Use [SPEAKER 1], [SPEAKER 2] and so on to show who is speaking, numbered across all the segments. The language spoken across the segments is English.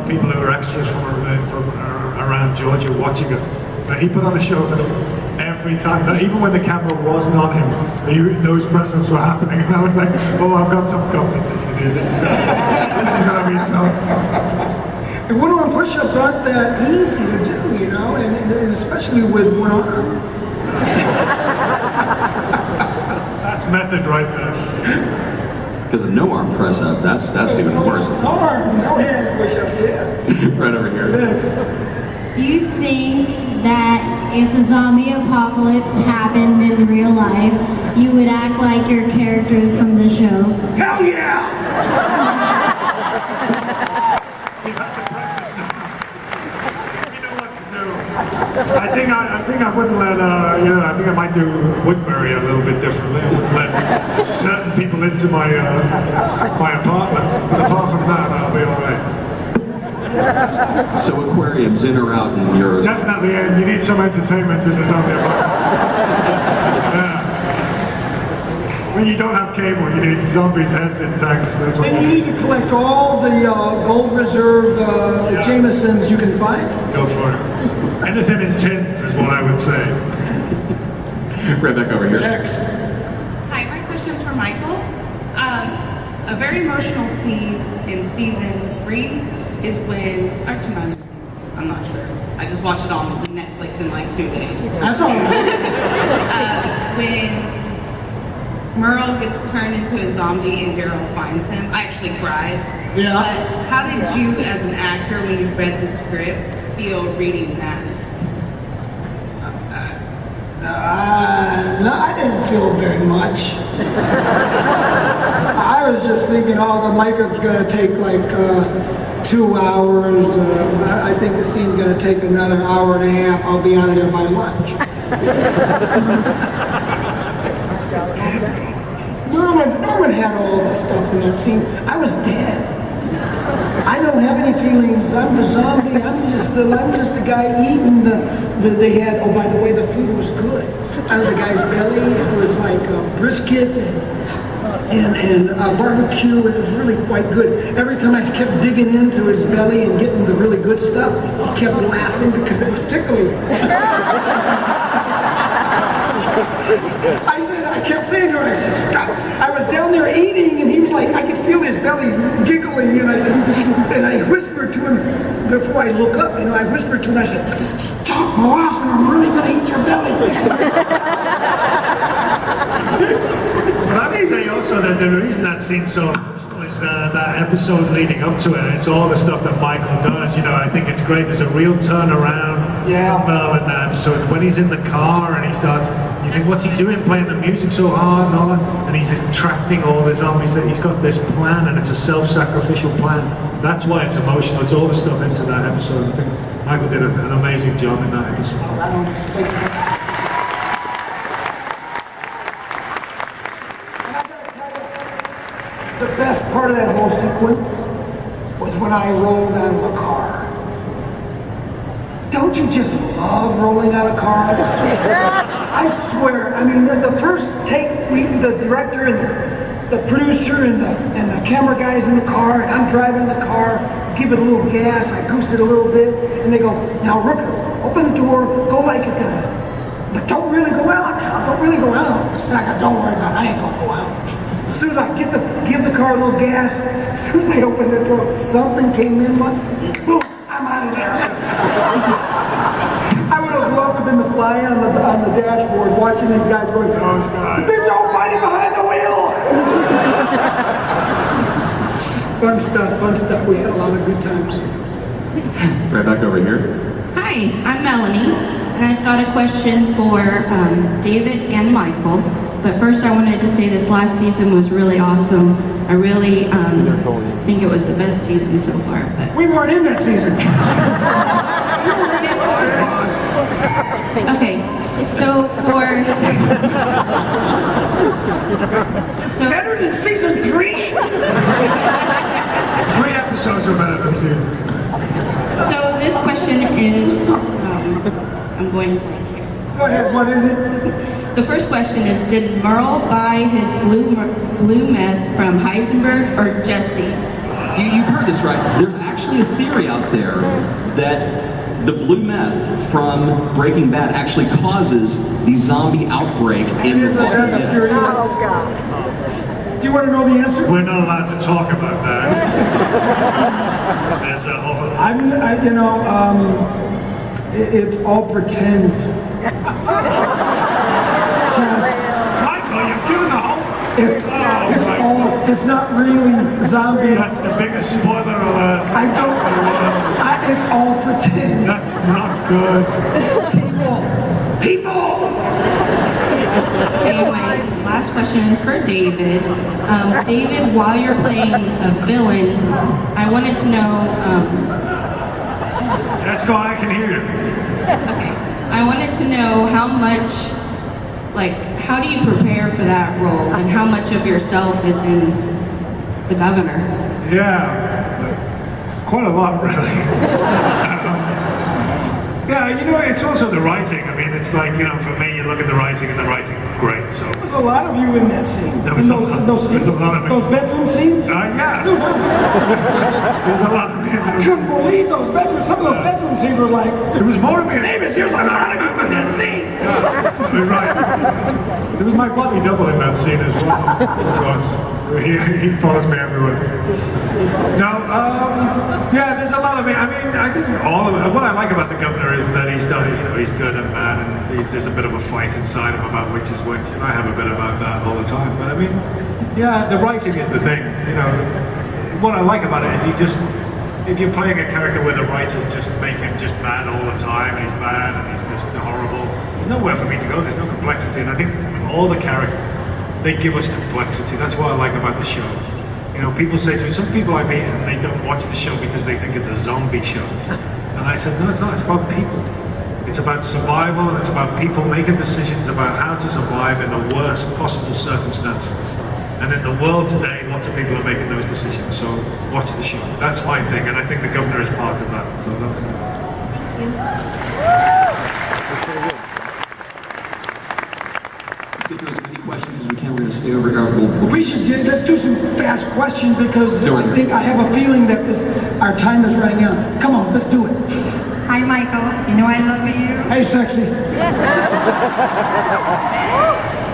[SPEAKER 1] people who were extras from around Georgia watching us. But he put on a show for them every time. That even when the camera wasn't on him, those presents were happening, and I was like, "Oh, I've got some competition here. This is gonna be tough."
[SPEAKER 2] And one-on-one push-ups aren't that easy to do, you know, and especially with one arm.
[SPEAKER 1] That's method right there.
[SPEAKER 3] Because a no-arm press-up, that's even worse.
[SPEAKER 2] No arm, no hand push-ups, yeah.
[SPEAKER 3] Right over here.
[SPEAKER 2] Next.
[SPEAKER 4] Do you think that if a zombie apocalypse happened in real life, you would act like your characters from the show?
[SPEAKER 2] Hell yeah!
[SPEAKER 1] You have to practice now. You know what to do. I think I wouldn't let I think I might do Woodbury a little bit differently. I wouldn't let certain people into my my apartment. But apart from that, I'll be all right.
[SPEAKER 3] So aquariums in or out in Euros?
[SPEAKER 1] Definitely, and you need some entertainment in the zombie apartment. Yeah. When you don't have cable, you need zombies' heads in tanks. That's what
[SPEAKER 2] And you need to collect all the gold reserve Jamesons you can find.
[SPEAKER 1] Go for it. Anything in tins is what I would say.
[SPEAKER 3] Right back over here.
[SPEAKER 2] Next.
[SPEAKER 5] Hi, my question's for Michael. A very emotional scene in season 3 is when, actually not in season, I'm not sure. I just watched it on Netflix in like 2 days.
[SPEAKER 2] That's all right.
[SPEAKER 5] When Merle gets turned into a zombie and Daryl finds him, I actually cried.
[SPEAKER 2] Yeah.
[SPEAKER 5] But how did you, as an actor, when you read the script, feel reading that?
[SPEAKER 2] No, I didn't feel very much. I was just thinking, the makeup's going to take like 2 hours. I think the scene's going to take another hour and a half. I'll be out of there by lunch. Norman had all the stuff in that scene. I was dead. I don't have any feelings. I'm the zombie. I'm just the guy eating they had. Oh, by the way, the food was good. Out of the guy's belly, it was like brisket and barbecue. It was really quite good. Every time I kept digging into his belly and getting the really good stuff, he kept laughing because it was tickling. I kept saying to her, I said, stop. I was down there eating, and he was like, I could feel his belly giggling, and I said, and I whispered to him before I look up, I whispered to him, I said, stop laughing, I'm really going to eat your belly.
[SPEAKER 1] Well, I would say also that the reason that scene's so emotional is that episode leading up to it. It's all the stuff that Michael does. I think it's great. There's a real turnaround from Merle in that episode. When he's in the car and he starts, you think, what's he doing, playing the music so hard and all that? And he's attracting all the zombies. He's got this plan, and it's a self-sacrificial plan. That's why it's emotional. It's all the stuff into that episode. I think Michael did an amazing job in that episode.
[SPEAKER 2] The best part of that whole sequence was when I rolled out of the car. Don't you just love rolling out of cars? I swear, the first take, the director and the producer and the camera guys in the car, and I'm driving the car, give it a little gas, I goose it a little bit, and they go, now Rooker, open the door, go like you're gonna, but don't really go out now, don't really go out. And I go, don't worry about it, I ain't gonna go out. As soon as I give the car a little gas, as soon as I open the door, something came in, boom, I'm out of there. I would have loved to have been the fly on the dashboard watching these guys going, there's nobody behind the wheel! Fun stuff. We had a lot of good times.
[SPEAKER 3] Right back over here.
[SPEAKER 6] Hi, I'm Melanie, and I've got a question for David and Michael. But first I wanted to say this last season was really awesome. I really think it was the best season so far. But
[SPEAKER 2] We weren't in that season.
[SPEAKER 6] okay, so
[SPEAKER 2] Better than season 3?
[SPEAKER 1] 3 episodes are better than season 2.
[SPEAKER 6] So this question is, I'm going blank here.
[SPEAKER 2] Go ahead, what is it?
[SPEAKER 6] The first question is, did Merle buy his blue meth from Heisenberg or Jesse?
[SPEAKER 3] You've heard this, right? There's actually actually a theory out there that the blue meth from Breaking Bad actually causes the zombie outbreak in The Walking
[SPEAKER 2] That's a
[SPEAKER 3] Dead.
[SPEAKER 2] theory. Do you want to know the answer?
[SPEAKER 1] We're not allowed to talk about that. There's a whole...
[SPEAKER 2] It's all pretend.
[SPEAKER 1] Michael, you've given the whole...
[SPEAKER 2] It's not really zombie.
[SPEAKER 1] That's the biggest spoiler alert.
[SPEAKER 2] It's all pretend.
[SPEAKER 1] That's not good.
[SPEAKER 2] People!
[SPEAKER 6] Anyway, last question is for David. David, while you're playing a villain, I wanted to know,
[SPEAKER 1] Let's go, I can hear you.
[SPEAKER 6] okay, I wanted to know how much, how do you prepare for that role, and how much of yourself is in the governor?
[SPEAKER 1] Yeah, quite a lot, really. It's also the writing. I mean, it's like, for me, you look at the writing, and the writing great, so...
[SPEAKER 2] There's a lot of you in that scene.
[SPEAKER 1] There was
[SPEAKER 2] In
[SPEAKER 1] a lot-
[SPEAKER 2] those
[SPEAKER 1] there's
[SPEAKER 2] scenes.
[SPEAKER 1] a lot of me.
[SPEAKER 2] Those bedroom scenes?
[SPEAKER 1] Yeah. There's a lot of me.
[SPEAKER 2] I couldn't believe those bedroom. Some of those bedroom scenes were like,
[SPEAKER 1] There was more of me.
[SPEAKER 2] David, there's a lot of you in that scene.
[SPEAKER 1] You're right. There was my buddy double in that scene as well. Of course. He follows me everywhere. No, there's a lot of me. I mean, I think all of it. What I like about the governor is that he's done, he's good and bad, and there's a bit of a fight inside him about which is which, and I have a bit about that all the time. But I mean, the writing is the thing. What I like about it is if you're playing a character where the writers just make him just bad all the time, and he's bad, and he's just horrible, there's nowhere for me to go. There's no complexity, and I think with all the characters, they give us complexity. That's what I like about the show. People say to me, some people I meet and they don't watch the show because they think it's a zombie show. And I said, no, it's not. It's about people. It's about survival, and it's about people making decisions about how to survive in the worst possible circumstances. And in the world today, lots of people are making those decisions. So watch the show. That's my thing, and I think the governor is part of that. So that's it.
[SPEAKER 3] Let's get through as many questions as we can. We're going to stay over here.
[SPEAKER 2] let's do some fast questions because I think I have a feeling that our time is running out. Come on, let's do it.
[SPEAKER 7] Hi, Michael. You know I love you.
[SPEAKER 2] Hey, sexy.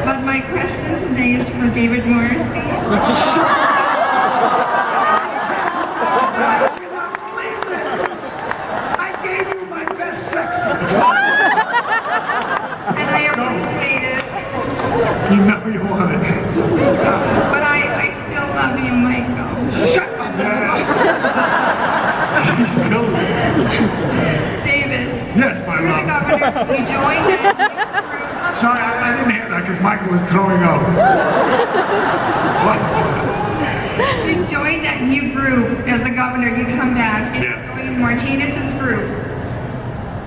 [SPEAKER 7] But my question today is for David Morrissey.
[SPEAKER 2] I gave you my best sexy.
[SPEAKER 7] And I appreciate it.
[SPEAKER 1] You know you want it.
[SPEAKER 7] But I still love you, Michael.
[SPEAKER 2] Shut up.
[SPEAKER 1] He's still
[SPEAKER 7] David.
[SPEAKER 1] Yes, my
[SPEAKER 7] You're the
[SPEAKER 1] love.
[SPEAKER 7] governor. You joined it.
[SPEAKER 1] Sorry, I didn't hear that because Michael was throwing up. What?
[SPEAKER 7] You joined that new group as the governor. You come back and
[SPEAKER 1] Yeah.
[SPEAKER 7] join Martinez's group.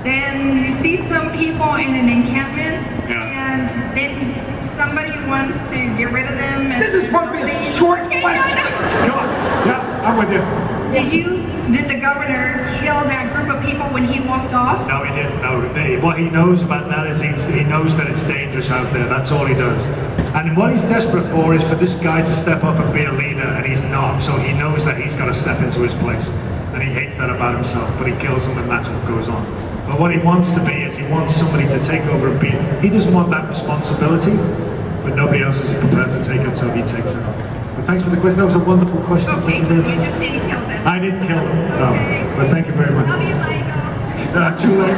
[SPEAKER 7] Then you see some people in an encampment, and then somebody wants to get rid of them. And
[SPEAKER 2] This is supposed to be a short question.
[SPEAKER 1] Yeah, I'm with you.
[SPEAKER 7] Did the governor kill that group of people when he walked off?
[SPEAKER 1] No, he didn't. No, what he knows about that is he knows that it's dangerous out there. That's all he does. And what he's desperate for is for this guy to step up and be a leader, and he's not. So he knows that he's got to step into his place. And he hates that about himself, but he kills him, and that's what goes on. But what he wants to be is he wants somebody to take over and be... He doesn't want that responsibility, but nobody else is prepared to take it, so he takes it up. But thanks for the question. That was a wonderful question.
[SPEAKER 7] Okay,
[SPEAKER 1] Thank
[SPEAKER 7] so
[SPEAKER 1] you
[SPEAKER 7] you
[SPEAKER 1] very much.
[SPEAKER 7] just didn't kill them.
[SPEAKER 1] I didn't kill him, no.
[SPEAKER 7] Okay.
[SPEAKER 1] But thank you very much.
[SPEAKER 7] Love you, Michael.
[SPEAKER 1] Too late.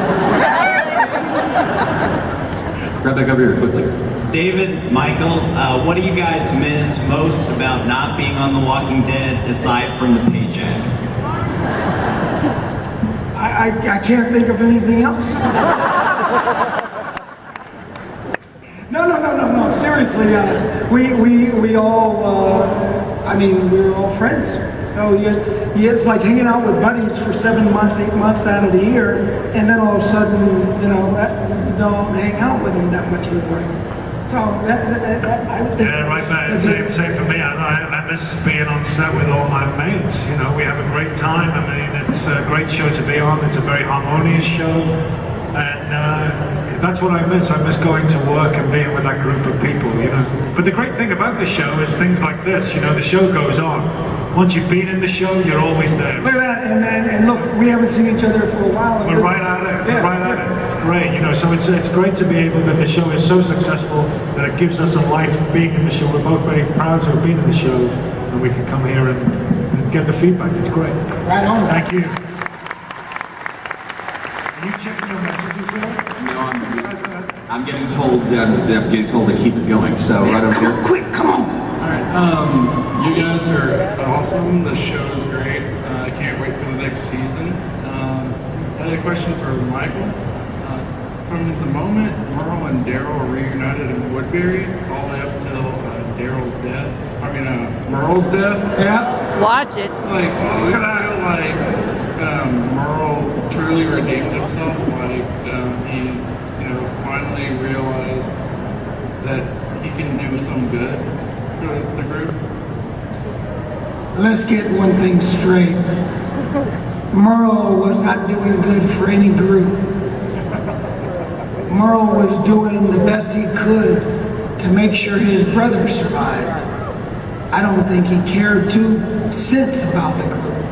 [SPEAKER 3] Right back over here quickly.
[SPEAKER 8] David, Michael, what do you guys miss most about not being on The Walking Dead aside from the paycheck?
[SPEAKER 2] I can't think of anything else. No. Seriously, we all, we were all friends. So it's like hanging out with buddies for 7 months, 8 months out of the year, and then all of a sudden, you don't hang out with them that much anymore. So
[SPEAKER 1] Yeah, right back. Same for me. I miss being on set with all my mates. We have a great time. I mean, it's a great show to be on. It's a very harmonious show. And that's what I miss. I miss going to work and being with that group of people, you know. But the great thing about the show is things like this, you know, the show goes on. Once you've been in the show, you're always there.
[SPEAKER 2] Look at that, and look, we haven't seen each other for a while.
[SPEAKER 1] We're right at it, we're right at it. It's great, you know, so it's great to be able that the show is so successful that it gives us a life being in the show. We're both very proud to have been in the show, and we can come here and get the feedback. It's great.
[SPEAKER 2] Right on.
[SPEAKER 1] Thank you. Are you checking your messages there?
[SPEAKER 3] No, I'm getting told to keep it going. So right over here.
[SPEAKER 2] Quick, come on.
[SPEAKER 9] All right, you guys are awesome. The show is great. I can't wait for the next season. I had a question for Michael. From the moment Merle and Daryl were reunited in Woodbury, all the way up till Merle's death.
[SPEAKER 2] Yeah.
[SPEAKER 10] Watch it.
[SPEAKER 9] It's like, do you feel like Merle truly redeemed himself? Like he, finally realized that he can do some good for the group?
[SPEAKER 2] Let's get one thing straight. Merle was not doing good for any group. Merle was doing the best he could to make sure his brother survived. I don't think he cared 2 cents about the group.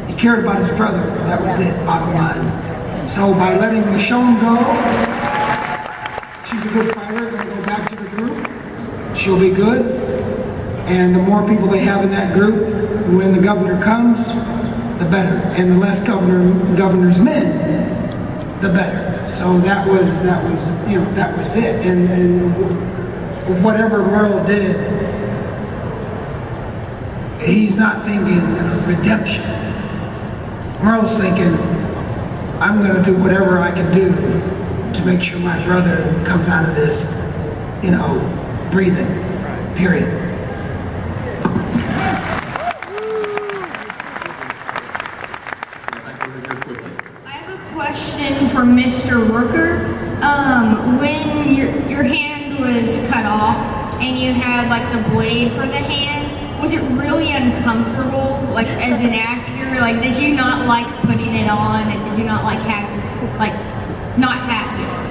[SPEAKER 2] He cared about his brother. That was it, bottom line. So by letting Michonne go, she's a good fighter, gonna go back to the group. She'll be good. And the more people they have in that group, when the governor comes, the better. And the less governor's men, the better. So that was it. And whatever Merle did, he's not thinking redemption. Merle's thinking, I'm going to do whatever I can do to make sure my brother comes out of this, breathing, period.
[SPEAKER 4] I have a question for Mr. Rooker. When your hand was cut off and you had like the blade for the hand, was it really uncomfortable? Like as an actor, like did you not like putting it on, and did you not like having not having it on?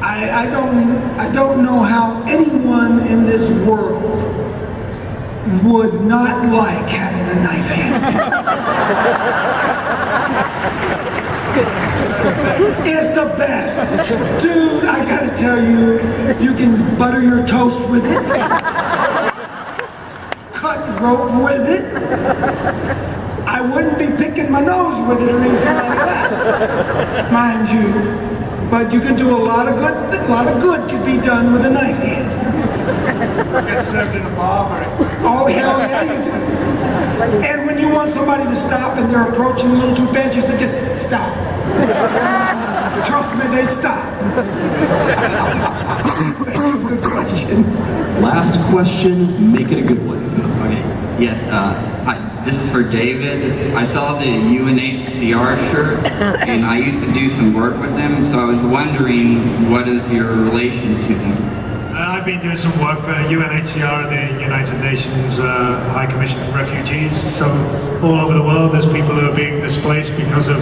[SPEAKER 2] I don't know how anyone in this world would not like having a knife hand. It's the best. Dude, I gotta tell you, you can butter your toast with it, cut rope with it. I wouldn't be picking my nose with it or anything like that, mind you. But you can do a lot of good could be done with a knife hand.
[SPEAKER 1] Get served in a bar, right?
[SPEAKER 2] Oh, hell yeah, you do. And when you want somebody to stop and they're approaching a little too fast, you say, just stop. Trust me, they stop. Good question.
[SPEAKER 3] Last question. Make it a good one.
[SPEAKER 11] Okay. Yes. Hi. This is for David. I saw the UNHCR shirt, and I used to do some work with them. So I was wondering, what is your relation to them?
[SPEAKER 1] I've been doing some work for UNHCR, the United Nations High Commission for Refugees. So all over the world, there's people who are being displaced because of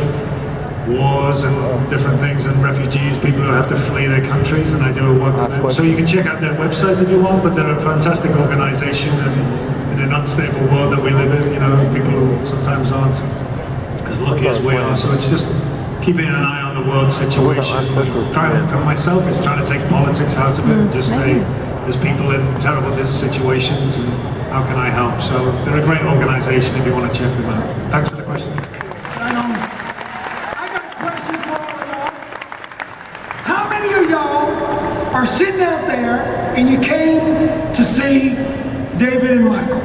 [SPEAKER 1] wars and different things, and refugees, people who have to flee their countries, and I do a work with them. So you can check out their website if you want, but they're a fantastic organization, and in an unstable world that we live in, people who sometimes aren't as lucky as we are. So it's just keeping an eye on the world situation. For myself, it's trying to take politics out of it and just say, there's people in terrible situations, and how can I help? So they're a great organization if you want to check them out. Thanks for the question.
[SPEAKER 2] I got a question for all of y'all. How many of y'all are sitting out there and you came to see David and Michael?